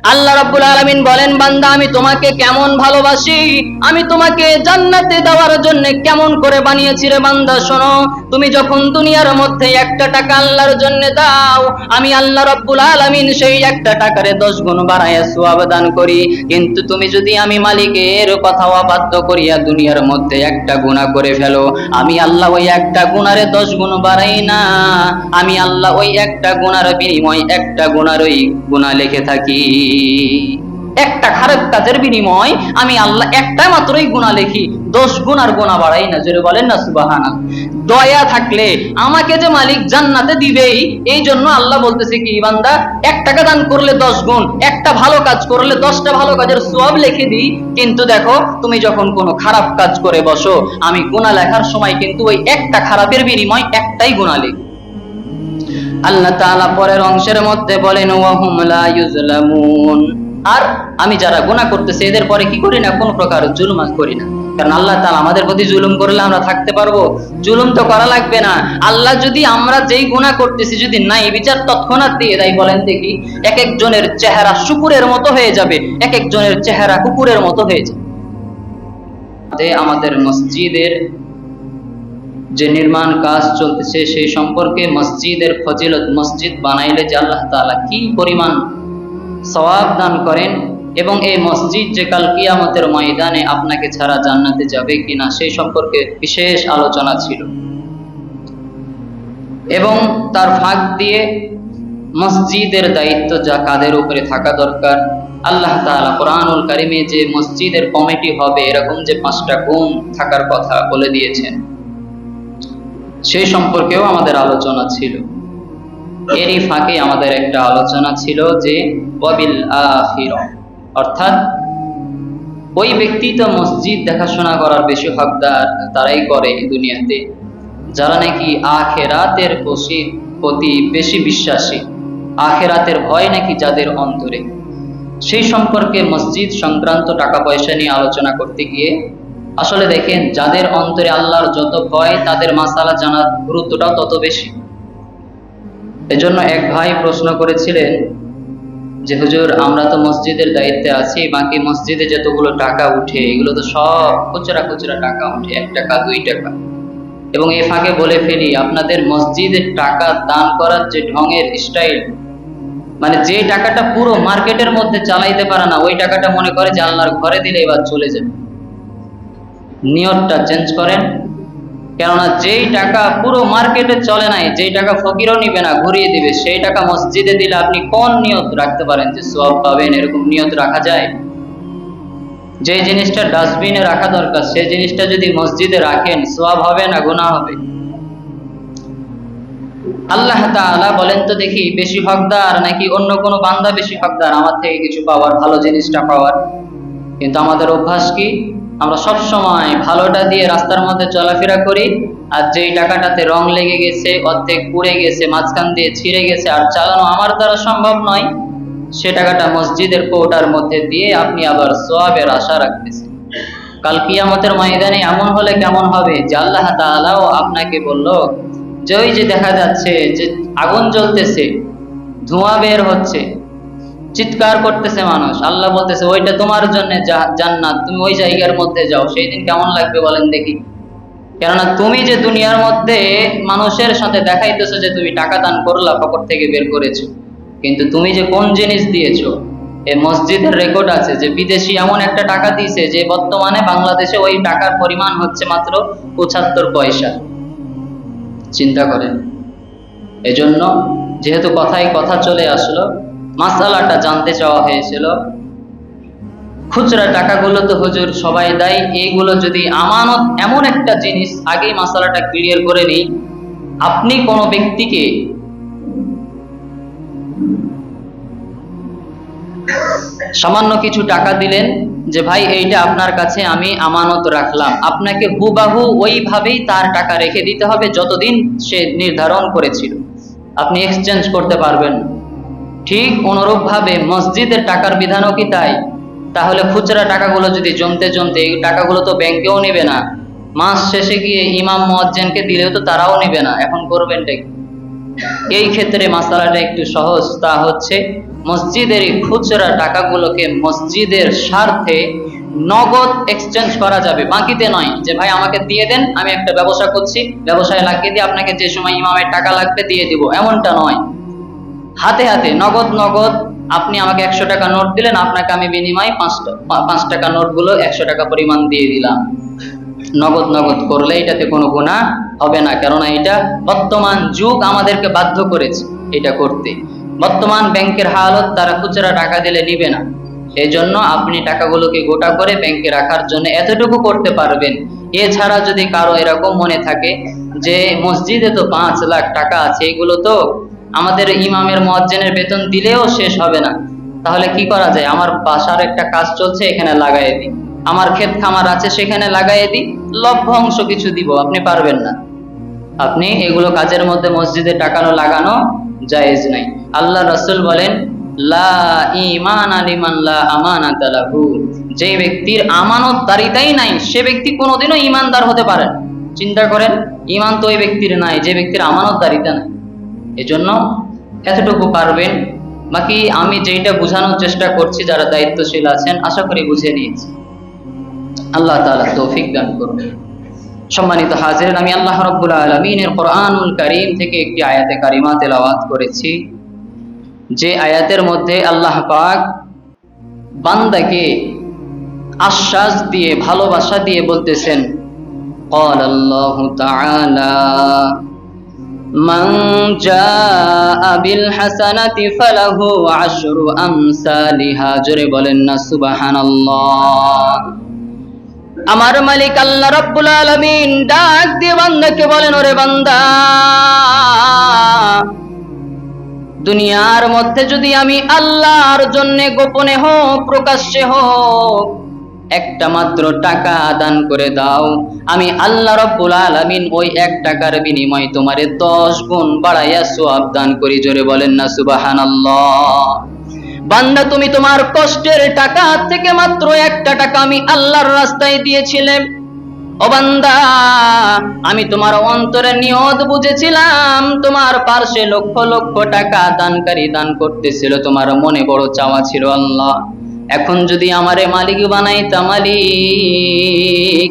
আল্লাহ রাব্বুল আলামিন বলেন, বান্দা আমি তোমাকে কেমন ভালোবাসি, আমি তোমাকে জান্নাতে দেওয়ার জন্য কেমন করে বানিয়েছি রে বান্দা। শোনো, তুমি যখন দুনিয়ার মধ্যে একটা টাকা আল্লাহর জন্য দাও, আমি আল্লাহ রাব্বুল আলামিন সেই একটা টাকারে 10 গুণ বাড়াইয়া সওয়াব দান করি। কিন্তু তুমি যদি আমি মালিকের কথা অবাধ্য করিয়া দুনিয়ার মধ্যে একটা গুনাহ করে ফেলো, আমি আল্লাহ ওই একটা গুনারে 10 গুণ বাড়াই না, আমি আল্লাহ ওই একটা গুনার বিনিময় একটা গুনারই গুনাহ লিখে থাকি। একটা খারাপ কাজের বিনিময় আমি আল্লাহ একটা মাত্রই গুনাহ লিখি, 10 গুনার গুনাহ বাড়াই না। জোরে বলেন না সুবহানাল্লাহ। দয়া থাকলে আমাকে যে মালিক জান্নাতে দিবেই, এই জন্য আল্লাহ বলতেছে কি, বান্দা 1 টাকা দান করলে 10 গুণ, একটা ভালো কাজ করলে 10টা ভালো কাজের সওয়াব লিখে দিই। কিন্তু দেখো, তুমি যখন কোনো খারাপ কাজ করে বসো, আমি গুনাহ লেখার সময় কিন্তু ওই একটা খারাপের বিনিময় একটাই গুনাহ লিখি। আল্লাহ তাআলা পরের অংশের মধ্যে বলেন, ওয়াহুম লা ইউজলামুন। আর আমি যারা গুনাহ করতেছে এদের পরে কি করি না, কোন প্রকার জুলুম করি না। কারণ আল্লাহ তাআলা আমাদের প্রতি জুলুম করলে আমরা থাকতে পারবো? জুলুম তো করা লাগবে না। আল্লাহ যদি আমরা যেই গুনাহ করতেছি যদি নাই বিচার তৎক্ষণাৎ দিয়ে দেয়, বলেন দেখি, এক একজনের চেহারা শুকুরের মতো হয়ে যাবে, এক একজনের চেহারা কুকুরের মতো হয়ে যাবে। আমাদের মসজিদের যে নির্মাণ কাজ চলতেছে সেই সম্পর্কে মসজিদের ফজিলত, মসজিদ বানাইলে যে আল্লাহ তাআলা কি পরিমাণ সওয়াব দান করেন, এবং এই মসজিদ যে কাল কিয়ামতের ময়দানে আপনাকে ছাড়া জান্নাতে যাবে কিনা সেই সম্পর্কে বিশেষ আলোচনা ছিল। এবং তার ফাঁক দিয়ে মসজিদের দায়িত্ব যা কাদের উপরে থাকা দরকার, আল্লাহ তাআলা কোরআনুল কারিমে যে মসজিদের কমিটি হবে এরকম যে 5টা গুণ থাকার কথা বলে দিয়েছেন, সেই সম্পর্কেও আমাদের আলোচনা ছিল। এরই ফাঁকে আমাদের একটা আলোচনা ছিল যে ওয়াবিল আখিরা, অর্থাৎ ওই ব্যক্তি তো মসজিদ দেখাশোনা করার বেশি হকদার তারাই করে দুনিয়াতে, যারা নাকি আখিরাতের প্রতি বেশি বিশ্বাসী, আখিরাতের ভয় নাকি যাদের অন্তরে। সেই সম্পর্কে মসজিদ সংক্রান্ত টাকা পয়সা নিয়ে আলোচনা করতে গিয়ে আসলে দেখেন, যাদের অন্তরে আল্লাহর যত ভয় তাদের মাসালা জানার গুরুত্বটাও তত বেশি। এজন্য এক ভাই প্রশ্ন করেছিলেন যে হুজুর, আমরা তো মসজিদের দায়িত্বে আছি, বাকি মসজিদে যতগুলো টাকা উঠে এগুলো তো সব খুচরা খুচরা টাকা উঠে, 1 টাকা 2 টাকা। এবং এই ফাঁকে বলে ফেলি, আপনাদের মসজিদের টাকা দান করার যে ঢঙের স্টাইল, মানে যে টাকাটা পুরো মার্কেটের মধ্যে চালাইতে পারে না, ওই টাকাটা মনে করে যে আল্লাহর ঘরে দিলে এবার চলে যাবে। নিয়তটা চেঞ্জ করেন, কেননা যেই টাকা পুরো মার্কেটে চলে নাই, যেই টাকা ফকিরও নিবে না, ঘুরিয়ে দিবে, সেই টাকা মসজিদে দিলে আপনি কোন নিয়ত রাখতে পারেন যে সওয়াব পাবেন? এরকম নিয়ত রাখা যায়? যে জিনিসটা ডাস্টবিনে রাখা দরকার সেই জিনিসটা যদি মসজিদে রাখেন, সওয়াব হবে না গুনাহ হবে? আল্লাহ তাআলা বলেন তো দেখি, বেশি হকদার নাকি অন্য কোনো বান্দা বেশি হকদার আমার থেকে কিছু পাওয়ার, ভালো জিনিসটা পাওয়ার? কিন্তু আমাদের অভ্যাস কি, আমরা সব সময় ভালোটা দিয়ে রাস্তার মধ্যে চলাফেরা করি, আর যেই টাকাটাতে রং লেগে গেছে, অর্ধেক পুড়ে গেছে, মাঝখান দিয়ে ছিঁড়ে গেছে, আর চালানো আমার দ্বারা সম্ভব নয়, সে টাকাটা মসজিদের কৌটার মধ্যে দিয়ে আপনি আবার সওয়াবের আশা রাখতেছেন। কাল কিয়ামতের ময়দানে এমন হলে কেমন হবে যে আল্লাহ তাআলাও আপনাকে বলল যে ওই যে দেখা যাচ্ছে যে আগুন জ্বলতেছে, ধোঁয়া বের হচ্ছে, চিৎকার করতেছে মানুষ, আল্লাহ বলতেছে ওইটা তোমার জন্য জান্নাত, তুমি ওই জায়গার মধ্যে যাও। সেই দিন কেমন লাগবে বলেন দেখি? কেননা তুমি যে দুনিয়ার মধ্যে মানুষের সাথে দেখাইতেছো যে তুমি টাকা দান করলা, পকেট থেকে বের করেছো, কিন্তু তুমি যে কোন জিনিস দিয়েছো, এই মসজিদের রেকর্ড আছে যে বিদেশি এমন একটা টাকা দিয়েছে যে বর্তমানে বাংলাদেশে ওই টাকার পরিমাণ হচ্ছে মাত্র 75 পয়সা। চিন্তা করেন। এজন্য যেহেতু কথায় কথা চলে আসলো, মাসালাটা জানতে চাওয়া হয়েছিল। খুচরা টাকাগুলো তো হুজুর সবাই দেয়, এইগুলো যদি আমানত এমন একটা জিনিস, আগেই মাসালাটা ক্লিয়ার করে নিই। আপনি কোনো ব্যক্তিকে সামান্য কিছু টাকা দিলেন যে ভাই এইটা আপনার কাছে আমি আমানত রাখলাম, আপনাকে হুবাহু ওইভাবেই তার টাকা রেখে দিতে হবে যতদিন সে নির্ধারণ করেছিল, আপনি এক্সচেঞ্জ করতে পারবেন। ঠিক অনুরূপ ভাবে মসজিদের টাকার বিধানও কি তাই? তাহলে খুচরা টাকাগুলো যদি জমতে জমতে, এই টাকাগুলো তো ব্যাংকেও নেবে না, মাস শেষে গিয়ে ইমাম মুয়াজ্জিনকে দিলেও তো তারাও নেবে না, এখন করবেনটা কি? এই ক্ষেত্রে মাসালাটা একটু সহজ, তা হচ্ছে মসজিদের এই খুচরা টাকাগুলোকে মসজিদের স্বার্থে নগদ এক্সচেঞ্জ করা যাবে, বাকিতে নয় যে ভাই আমাকে দিয়ে দেন, আমি একটা ব্যবসা করছি, ব্যবসায় লাগিয়ে দিয়ে আপনাকে যে সময় ইমামের টাকা লাগবে দিয়ে দিব, এমনটা নয়। হাতে হাতে নগদ নগদ আপনি আমাকে 100 টাকা নোট দিলেন, আপনাকে আমি বিনিময়ে 5 টাকা নোটগুলো 100 টাকা পরিমাণ দিয়ে দিলাম। নগদ নগদ করলে এটাতে কোনো গুনাহ হবে না, কেননা এটা বর্তমান যুগ আমাদেরকে বাধ্য করেছে এটা করতে। বর্তমান ব্যাংকের হালত, তারা খুচরা টাকা দিলে নিবে না, এই জন্য আপনি টাকাগুলোকে গোটা করে ব্যাংকে রাখার জন্য এতটুকু করতে পারবেন। এছাড়া যদি কারো এরকম মনে থাকে যে মসজিদে তো 5 লাখ টাকা আছে, এগুলো তো আমাদের ইমামের মুয়াজ্জিনের বেতন দিলেও শেষ হবে না, তাহলে কি করা যায়? আমার বাসার একটা কাজ চলছে, এখানে লাগাই দিই, আমার ক্ষেত খামার আছে সেখানে লাগাই দিই, লভ্য অংশ কিছু দিব, আপনি পারবেন না। আপনি এগুলো কাজের মধ্যে মসজিদে টাকা লাগানো জায়েজ নাই। আল্লাহ রাসূল বলেন, লা ঈমান লিমান লা আমানাতা লাহু, যে ব্যক্তির আমানতদারিতাই নাই সে ব্যক্তি কোনোদিনও ঈমানদার হতে পারে না। চিন্তা করেন, ঈমান তো ওই ব্যক্তির নাই যে ব্যক্তির আমানতদারিতা নাই। এজন্য এতটুকু পারবেন। বাকি আমি যেটা বোঝানোর চেষ্টা করছি, যারা দায়িত্বশীল আছেন আশা করি বুঝে নিয়েছি। আল্লাহ তাআলা তৌফিক দান করুন। সম্মানিত হাজিরিন, আমি আল্লাহ রাব্বুল আলামিনের কোরআনুল কারীম থেকে একটি আয়াতে কারিমা তেলাওয়াত করেছি, যে আয়াতের মধ্যে আল্লাহ পাক বান্দাকে আশ্বাস দিয়ে, ভালোবাসা দিয়ে বলতেছেন, قال الله تعالى من جاء بالحسنة فله عشر أمثالها, জোরে বলেন না সুবহানাল্লাহ। আমার মালিক আল্লাহ রাব্বুল আলামিন ডাক দিয়ে বান্দাকে বলেন, ওরে বান্দা, দুনিয়ার মধ্যে যদি আমি আল্লাহর জন্য গোপনে হোক প্রকাশ্যে হোক একটা মাত্র টাকা দান করে দাও, আমি আল্লাহ রাব্বুল আলামিন ওই 1 টাকার বিনিময়ে তোমারে 10 গুণ বাড়াইয়া সওয়াব দান করি। জোরে বলেন না সুবহানাল্লাহ। বান্দা, তুমি তোমার কষ্টের টাকা থেকে মাত্র 1টা টাকা আমি আল্লাহর রাস্তায় দিয়েছিলাম। ও বান্দা, আমি তোমার অন্তরের নিয়ত বুঝেছিলাম, তোমার পার্শ্বে লক্ষ লক্ষ টাকা দানকারী দান করতেছিল, তোমার মনে বড় চাওয়া ছিল আল্লাহ এখন যদি আমারে মালিক বানাইতা, মালিক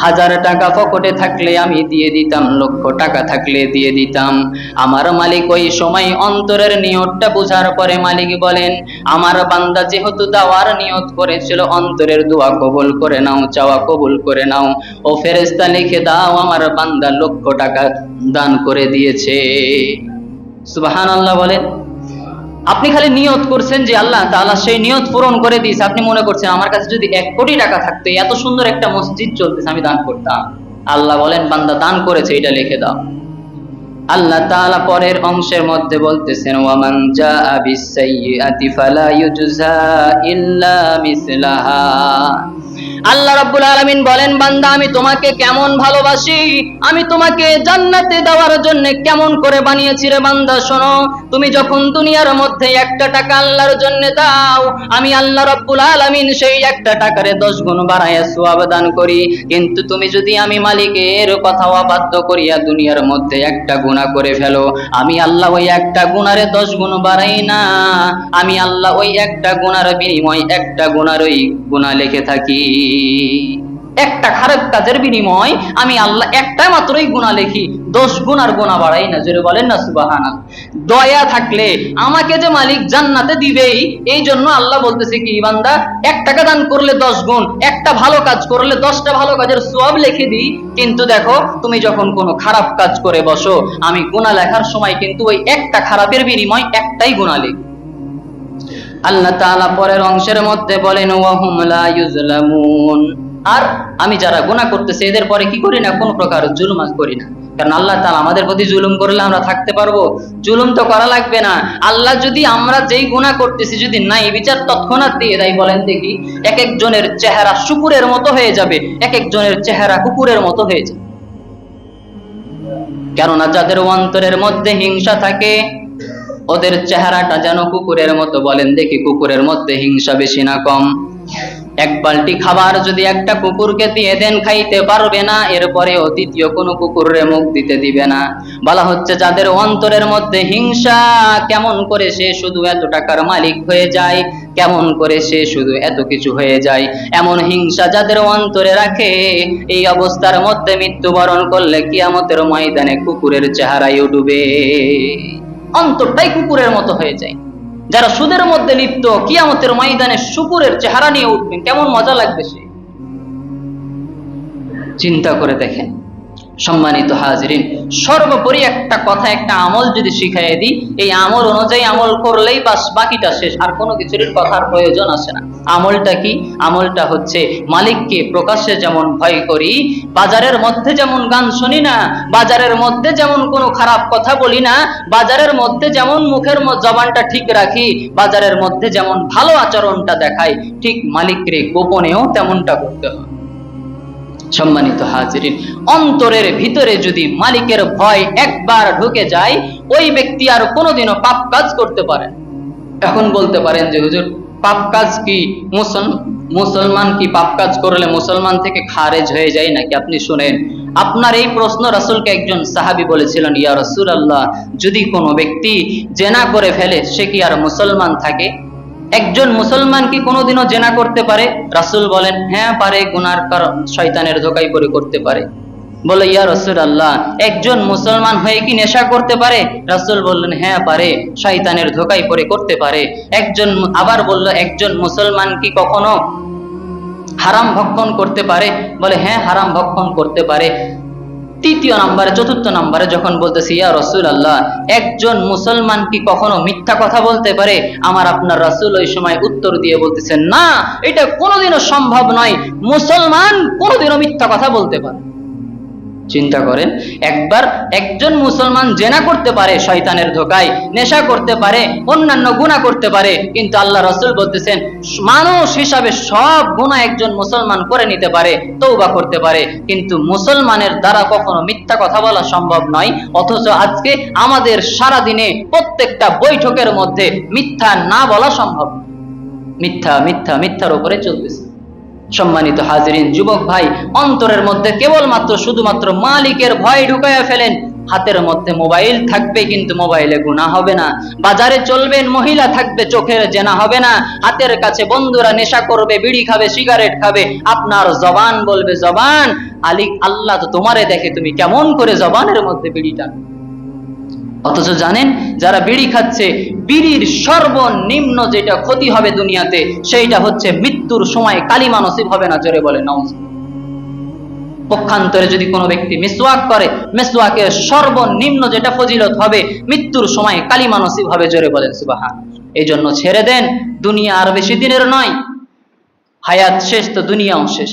1000 টাকা পকেটে থাকলে আমি দিয়ে দিতাম, লক্ষ টাকা থাকলে দিয়ে দিতাম। আমার মালিক ওই সময় অন্তরের নিয়তটা বুঝার পরে মালিক বলেন, আমার বান্দা যেহেতু দেওয়ার নিয়ত করেছিল, অন্তরের দোয়া কবুল করে নাও, চাওয়া কবুল করে নাও। ও ফেরেশতা লিখে দাও, আমার বান্দা লক্ষ টাকা দান করে দিয়েছে। সুবহানাল্লাহ বলেন। আপনি খালি নিয়ত করছেন যে আল্লাহ তাআলা সেই নিয়ত পূরণ করে দিয়েছে। আপনি মনে করছেন আমার কাছে যদি 1 কোটি টাকা থাকতো, এত সুন্দর একটা মসজিদ চলতেছে, আমি দান করতাম। আল্লাহ বলেন, বান্দা দান করেছে, এটা লিখে দাও। আল্লাহ তাআলা পরের অংশের মধ্যে বলতেছেন, ওয়ামান জাআ বিস-সাইয়্যাতি ফালা ইউজজা ইল্লা মিসলাহা। আল্লাহ রাব্বুল আলামিন বলেন, বান্দা আমি তোমাকে কেমন ভালোবাসি, আমি তোমাকে জান্নাতে দেওয়ার জন্য কেমন করে বানিয়েছি রে বান্দা। শোনো, তুমি যখন দুনিয়ার মধ্যে 1টা টাকা আল্লাহর জন্য দাও, আমি আল্লাহ রাব্বুল আলামিন সেই 1টা টাকারে 10 গুণ বাড়াইয়া সওয়াব দান করি। কিন্তু তুমি যদি আমি মালিকের কথা অবাধ্য করিয়া দুনিয়ার মধ্যে 1টা গুনাহ করে ফেলো, আমি আল্লাহ ওই 1টা গুনারে 10 গুণ বাড়াই না, আমি আল্লাহ ওই 1টা গুনার বিনিময়ে 1টা গুনার ওই গুনাহ লিখে থাকি। একটা খারাপ কাজের বিনিময় আমি আল্লাহ একটা মাত্রই গুনাহ লিখি, 10 গুনার গুনাহ বাড়াই না। জোরে বলেন না সুবহানাল্লাহ। দয়া থাকলে আমাকে যে মালিক জান্নাতে দিবেই, এই জন্য আল্লাহ বলতেছে কি, বান্দা 1 টাকা দান করলে 10 গুণ, একটা ভালো কাজ করলে 10টা ভালো কাজের সওয়াব লিখে দিই। কিন্তু দেখো, তুমি যখন কোনো খারাপ কাজ করে বসো, আমি গুনাহ লেখার সময় কিন্তু ওই একটা খারাপের বিনিময় 1টাই গুনাহ লিখি। আল্লাহ তাআলা পরের অংশের মধ্যে বলেন, ওয়াহুম লা ইউজলামুন, আর আমি যারা গুনাহ করতেছে এদের পরে কি করি না, কোন প্রকার জুলুম করি না। কারণ আল্লাহ তাআলা আমাদের প্রতি জুলুম করলে আমরা থাকতে পারবো? জুলুম তো করা লাগবে না। আল্লাহ যদি আমরা যেই গুনাহ করতেছি যদি নাই বিচার তৎক্ষণাৎ দিয়ে দেয়, বলেন দেখি, এক একজনের চেহারা শুকুরের মতো হয়ে যাবে, এক একজনের চেহারা কুকুরের মতো হয়ে যাবে। কেননা যাদের অন্তরের মধ্যে হিংসা থাকে, ওদের চেহারাটা যেন কুকুরের মতো। বলেন দেখি, কুকুরের মধ্যে হিংসা বেশি না কম? এক বালতি খাবার যদি একটা কুকুরকে দিয়ে দেন খাইতে পারবে না, এরপরেও দ্বিতীয় কোনো কুকুরে মুখ দিতে দিবে না। বলা হচ্ছে যাদের অন্তরের মধ্যে হিংসা, কেমন করে সে শুধু এত টাকার মালিক হয়ে যায়, কেমন করে সে শুধু এত কিছু হয়ে যায়, এমন হিংসা যাদের অন্তরে রাখে, এই অবস্থার মধ্যে মৃত্যুবরণ করলে কিয়ামতের ময়দানে কুকুরের চেহারায় উঠবে, অন্তরটাই কুকুরের মতো হয়ে যায়। যারা সুদের মধ্যে লিপ্ত, কিয়ামতের ময়দানে শুকুরের চেহারা নিয়ে উঠবেন, কেমন মজা লাগবে সে, চিন্তা করে দেখেন। সম্মানিত হাজিরিন, সর্বোপরি একটা কথা, একটা আমল যদি শিখাইয়ে দিই, এই আমল অনুযায়ী আমল করলেই বাস, বাকিটা শেষ, আর কোনো কিছুর কথার প্রয়োজন আসে না। আমলটা কি? আমলটা হচ্ছে মালিককে প্রকাশ্যে যেমন ভয় করি, বাজারের মধ্যে যেমন গান শুনি না, বাজারের মধ্যে যেমন কোনো খারাপ কথা বলি না, বাজারের মধ্যে যেমন মুখের জবানটা ঠিক রাখি, বাজারের মধ্যে যেমন ভালো আচরণটা দেখাই, ঠিক মালিকরে গোপনেও তেমনটা করতে হয়। সম্মানিত হাজিরিন, অন্তরের ভিতরে যদি মালিকের ভয় একবার ঢুকে যায়, ওই ব্যক্তি আর কোনোদিনও পাপ কাজ করতে পারে। এখন বলতে পারেন যে হুজুর, পাপ কাজ কি মুসলমান কি পাপ কাজ করলে মুসলমান থেকে খারেজ হয়ে যায় নাকি? আপনি শুনেন, আপনার এই প্রশ্ন রাসূলকে একজন সাহাবী বলেছিলেন, ইয়া রাসূলুল্লাহ, যদি কোনো ব্যক্তি জেনা করে ফেলে, সে কি আর মুসলমান থাকে? একজন মুসলমান কি কোনোদিনও জেনা করতে পারে? রাসূল বলেন, হ্যাঁ পারে, গুনার কারণ শয়তানের ধোঁকায় পড়ে করতে পারে। বলে, ইয়া রাসূলুল্লাহ, একজন মুসলমান হয়ে কি নেশা করতে পারে? রাসূল বললেন, হ্যাঁ পারে, শয়তানের ধোঁকায় পড়ে করতে পারে। আবার বলল, একজন মুসলমান কি কখনো হারাম ভক্ষণ করতে পারে? বলে, হ্যাঁ হারাম ভক্ষণ করতে পারে। চতুর্থ নম্বরে যখন বলতেছি, ইয়া রাসূলুল্লাহ, একজন মুসলমান কি কখনো মিথ্যা কথা বলতে পারে? আমার আপনার রাসূল ওই সময় উত্তর দিয়ে বলতেছেন, না, এটা কোনোদিনও সম্ভব নয়, মুসলমান কোনোদিনও মিথ্যা কথা বলতে পারে। চিন্তা করেন, একজন মুসলমান জেনা করতে পারে শয়তানের ধোঁকায়, নেশা করতে পারে, অন্যান্য গুনাহ করতে পারে, কিন্তু আল্লাহ রাসূল বলতেছেন মানুষ হিসাবে সব গুনাহ একজন মুসলমান করে নিতে পারে, তওবা করতে পারে, কিন্তু মুসলমানের দ্বারা কখনো মিথ্যা কথা বলা সম্ভব নয়। অথচ আজকে আমাদের সারা দিনে প্রত্যেকটা বৈঠকের মধ্যে মিথ্যা না বলা সম্ভব, মিথ্যার উপরে চলতেছে। সম্মানিত হাজিরিন, যুবক ভাই, অন্তরের মধ্যে কেবলমাত্র শুধুমাত্র মালিকের ভয় ঢুকাইয়া ফেলেন। হাতের মধ্যে মোবাইল থাকবে, কিন্তু মোবাইলে গুনাহ হবে না। বাজারে চলবেন, মহিলা থাকবে, চোখের জেনা হবে না। হাতের কাছে বন্ধুরা নেশা করবে, বিড়ি খাবে, সিগারেট খাবে, আপনার জবান বলবে, জবান আল্লাহ তো তোমারে দেখে, তুমি কেমন করে জবানের মধ্যে বিড়িটা। অথচ জানেন, যারা বিড়ি খাচ্ছে, বিড়ির সর্বনিম্ন যেটা ক্ষতি হবে দুনিয়াতে, সেইটা হচ্ছে মৃত্যুর সময় কালিমা নসিব হবে না। জোরে বলে নাউজুবিল্লাহ। পক্ষান্তরে যদি কোনো ব্যক্তি মিসওয়াক করে, মিসওয়াকের সর্বনিম্ন যেটা ফজিলত হবে, মৃত্যুর সময় কালিমা নসিব হবে। জোরে বলেন সুবহানাল্লাহ। এই জন্য ছেড়ে দেন, দুনিয়া আর বেশি দিনের নয়, হায়াত শেষ তো দুনিয়াও শেষ।